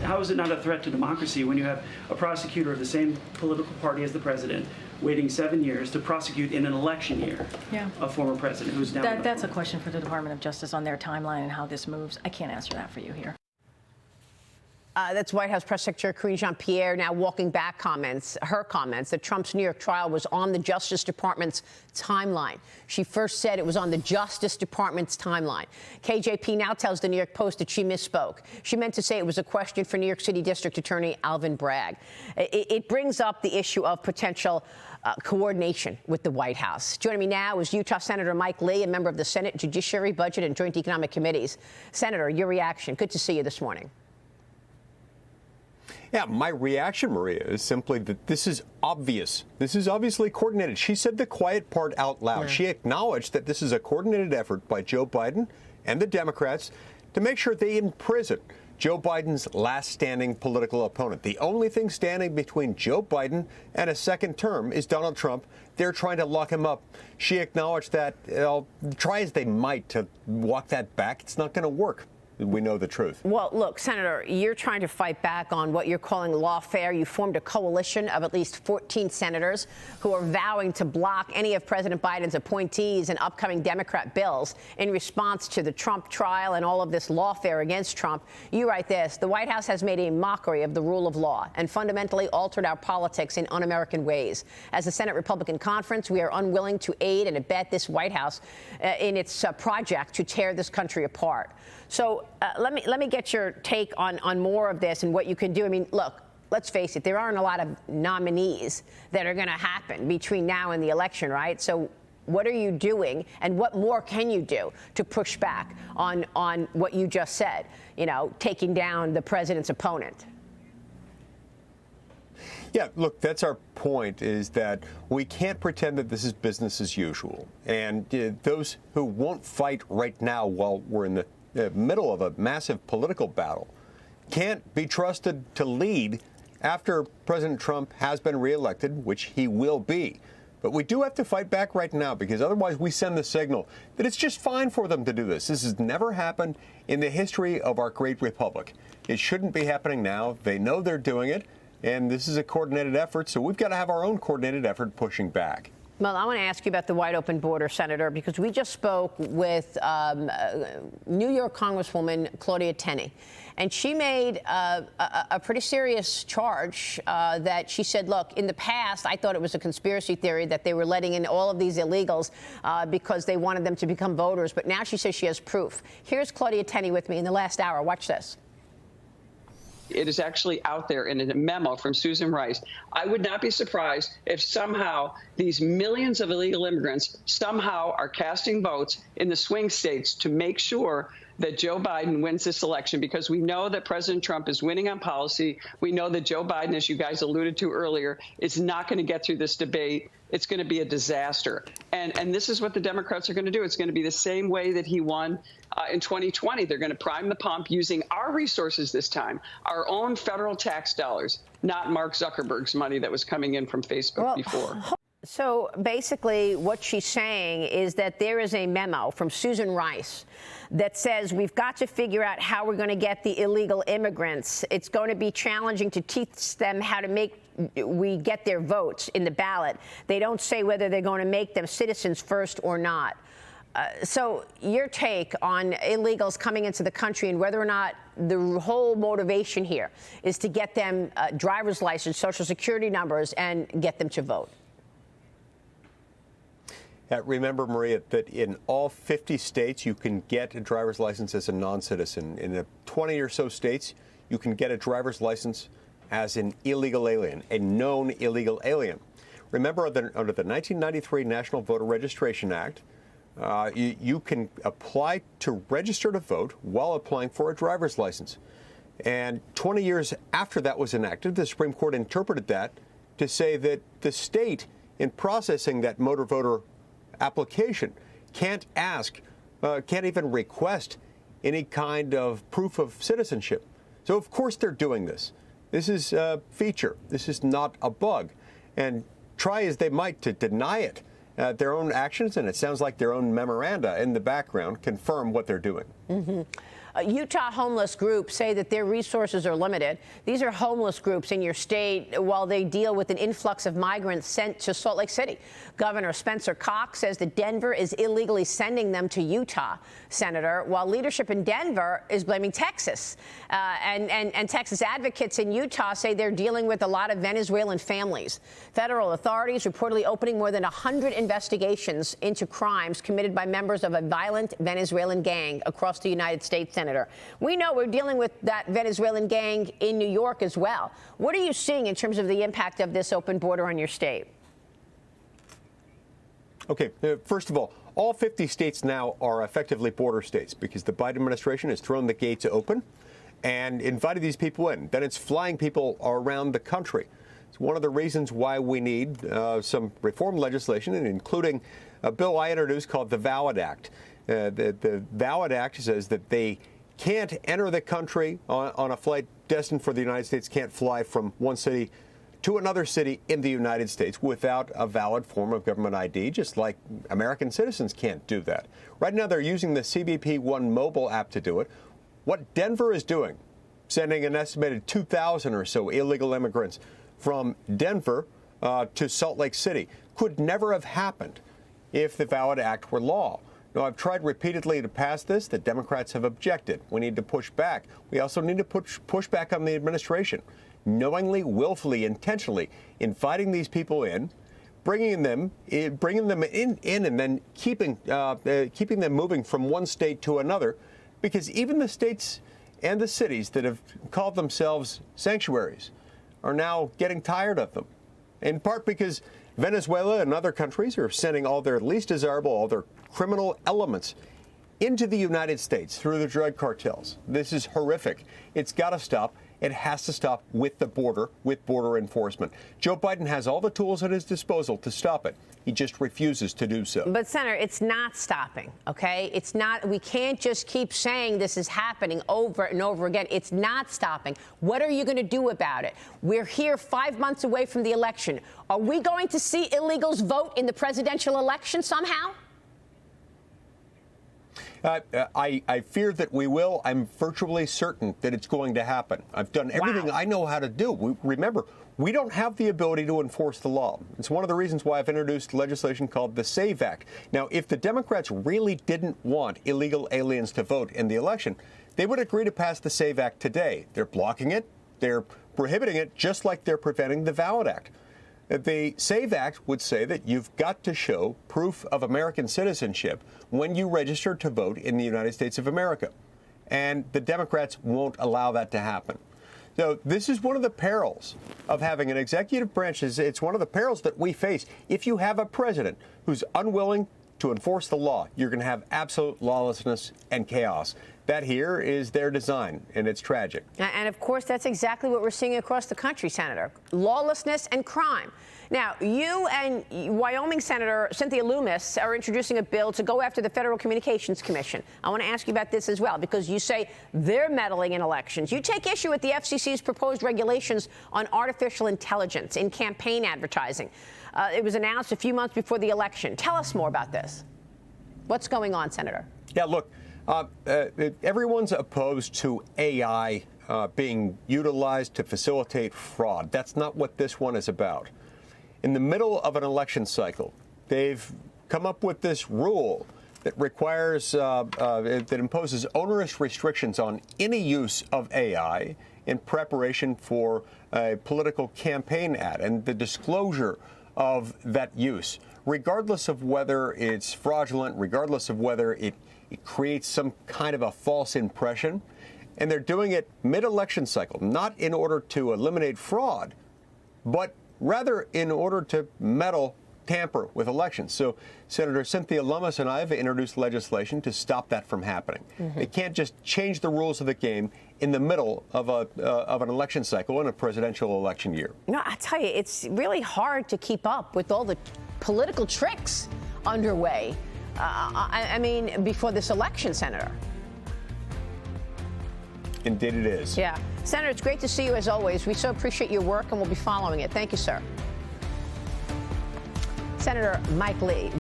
how is it not a threat to democracy when you have a prosecutor of the same political party as the president waiting 7 years to prosecute in an election year a former president who's now... That's a question for the Department of Justice on their timeline and how this moves. I can't answer that for you here. That's White House Press Secretary Karine Jean-Pierre now walking back her comments that Trump's New York trial was on the Justice Department's timeline. She first said it was on the Justice Department's timeline. KJP now tells the New York Post that she misspoke. She meant to say it was a question for New York City District Attorney Alvin Bragg. It brings up the issue of potential coordination with the White House. Joining me now is Utah Senator Mike Lee, a member of the Senate Judiciary, Budget, and Joint Economic Committees. Senator, your reaction. Good to see you this morning. Yeah, my reaction, Maria, is simply that this is obvious. This is obviously coordinated. She said the quiet part out loud. Yeah. She acknowledged that this is a coordinated effort by Joe Biden and the Democrats to make sure they imprison Joe Biden's last standing political opponent. The only thing standing between Joe Biden and a second term is Donald Trump. They're trying to lock him up. She acknowledged that, try as they might to walk that back, it's not going to work. We know the truth. Well, look, Senator, you're trying to fight back on what you're calling lawfare. You formed a coalition of at least 14 senators who are vowing to block any of President Biden's appointees and upcoming Democrat bills in response to the Trump trial and all of this lawfare against Trump. You write this: the White House has made a mockery of the rule of law and fundamentally altered our politics in un-American ways. As the Senate Republican Conference, we are unwilling to aid and abet this White House in its project to tear this country apart. So let me get your take on more of this and what you can do. I mean, look, let's face it, there aren't a lot of nominees that are going to happen between now and the election, right? So what are you doing and what more can you do to push back on what you just said, taking down the president's opponent? Yeah, look, that's our point, is that we can't pretend that this is business as usual. And those who won't fight right now while we're in the middle of a massive political battle can't be trusted to lead after President Trump has been reelected, which he will be. But we do have to fight back right now, because otherwise we send the signal that it's just fine for them to do this. This has never happened in the history of our great republic. It shouldn't be happening now. They know they're doing it, and this is a coordinated effort, so we've got to have our own coordinated effort pushing back. Well, I want to ask you about the wide open border, Senator, because we just spoke with New York Congresswoman Claudia Tenney, and she made a pretty serious charge that she said, look, in the past, I thought it was a conspiracy theory that they were letting in all of these illegals because they wanted them to become voters. But now she says she has proof. Here's Claudia Tenney with me in the last hour. Watch this. It is actually out there in a memo from Susan Rice. I would not be surprised if somehow these millions of illegal immigrants somehow are casting votes in the swing states to make sure that Joe Biden wins this election, because we know that President Trump is winning on policy. We know that Joe Biden, as you guys alluded to earlier, is not going to get through this debate. It's going to be a disaster. And this is what the Democrats are going to do. It's going to be the same way that he won in 2020. They're going to prime the pump using our resources this time, our own federal tax dollars, not Mark Zuckerberg's money that was coming in from Facebook before. So basically what she's saying is that there is a memo from Susan Rice that says we've got to figure out how we're going to get the illegal immigrants. It's going to be challenging to teach them how to we get their votes in the ballot. They don't say whether they're going to make them citizens first or not. So your take on illegals coming into the country and whether or not the whole motivation here is to get them driver's license, social security numbers, and get them to vote. Remember, Maria, that in all 50 states, you can get a driver's license as a non-citizen. In the 20 or so states, you can get a driver's license as an illegal alien, a known illegal alien. Remember, under the 1993 National Voter Registration Act, you can apply to register to vote while applying for a driver's license. And 20 years after that was enacted, the Supreme Court interpreted that to say that the state, in processing that motor voter application, can't even request any kind of proof of citizenship. So, of course, they're doing this. This is a feature. This is not a bug. And try as they might to deny it, their own actions, and it sounds like their own memoranda in the background, confirm what they're doing. Mm-hmm. Utah homeless groups say that their resources are limited. These are homeless groups in your state while they deal with an influx of migrants sent to Salt Lake City. Governor Spencer Cox says that Denver is illegally sending them to Utah, Senator, while leadership in Denver is blaming Texas. And Texas advocates in Utah say they're dealing with a lot of Venezuelan families. Federal authorities reportedly opening more than 100 investigations into crimes committed by members of a violent Venezuelan gang across the United States, Senator. We know we're dealing with that Venezuelan gang in New York as well. What are you seeing in terms of the impact of this open border on your state? Okay, first of all 50 states now are effectively border states because the Biden administration has thrown the gates open and invited these people in. Then it's flying people around the country. It's one of the reasons why we need some reform legislation, and including a bill I introduced called the VALID Act. The VALID Act says that they can't enter the country on a flight destined for the United States, can't fly from one city to another city in the United States without a valid form of government ID, just like American citizens can't do that. Right now, they're using the CBP One mobile app to do it. What Denver is doing, sending an estimated 2,000 or so illegal immigrants from Denver to Salt Lake City, could never have happened if the VALID Act were law. Now, I've tried repeatedly to pass this. The Democrats have objected. We need to push back. We also need to push back on the administration, knowingly, willfully, intentionally inviting these people in, bringing them in, and then keeping them moving from one state to another, because even the states and the cities that have called themselves sanctuaries are now getting tired of them, in part because Venezuela and other countries are sending all their least desirable, all their criminal elements into the United States through the drug cartels. This is horrific. It's got to stop. It has to stop with the border, with border enforcement. Joe Biden has all the tools at his disposal to stop it. He just refuses to do so. But, Senator, it's not stopping, okay? It's not. We can't just keep saying this is happening over and over again. It's not stopping. What are you going to do about it? We're here 5 months away from the election. Are we going to see illegals vote in the presidential election somehow? I fear that we will. I'm virtually certain that it's going to happen. I've done everything I know how to do. Remember, we don't have the ability to enforce the law. It's one of the reasons why I've introduced legislation called the SAVE Act. Now, if the Democrats really didn't want illegal aliens to vote in the election, they would agree to pass the SAVE Act today. They're blocking it. They're prohibiting it, just like they're preventing the VALID Act. The SAVE Act would say that you've got to show proof of American citizenship when you register to vote in the United States of America. And the Democrats won't allow that to happen. So this is one of the perils of having an executive branch. It's one of the perils that we face. If you have a president who's unwilling to enforce the law, you're going to have absolute lawlessness and chaos. That here is their design, and it's tragic. And, of course, that's exactly what we're seeing across the country, Senator. Lawlessness and crime. Now, you and Wyoming Senator Cynthia Lummis are introducing a bill to go after the Federal Communications Commission. I want to ask you about this as well, because you say they're meddling in elections. You take issue with the FCC's proposed regulations on artificial intelligence in campaign advertising. It was announced a few months before the election. Tell us more about this. What's going on, Senator? Yeah, look, everyone's opposed to AI being utilized to facilitate fraud. That's not what this one is about. In the middle of an election cycle, they've come up with this rule that requires, that imposes onerous restrictions on any use of AI in preparation for a political campaign ad and the disclosure of that use, regardless of whether it's fraudulent, regardless of whether it creates some kind of a false impression. And they're doing it mid-election cycle, not in order to eliminate fraud, but rather in order to meddle, tamper with elections. So Senator Cynthia Lummis and I have introduced legislation to stop that from happening. They can't just change the rules of the game in the middle of an election cycle in a presidential election year. No, I tell you, it's really hard to keep up with all the political tricks underway. I mean, before this election, Senator. Indeed it is. Yeah. Senator, it's great to see you as always. We so appreciate your work, and we'll be following it. Thank you, sir. Senator Mike Lee.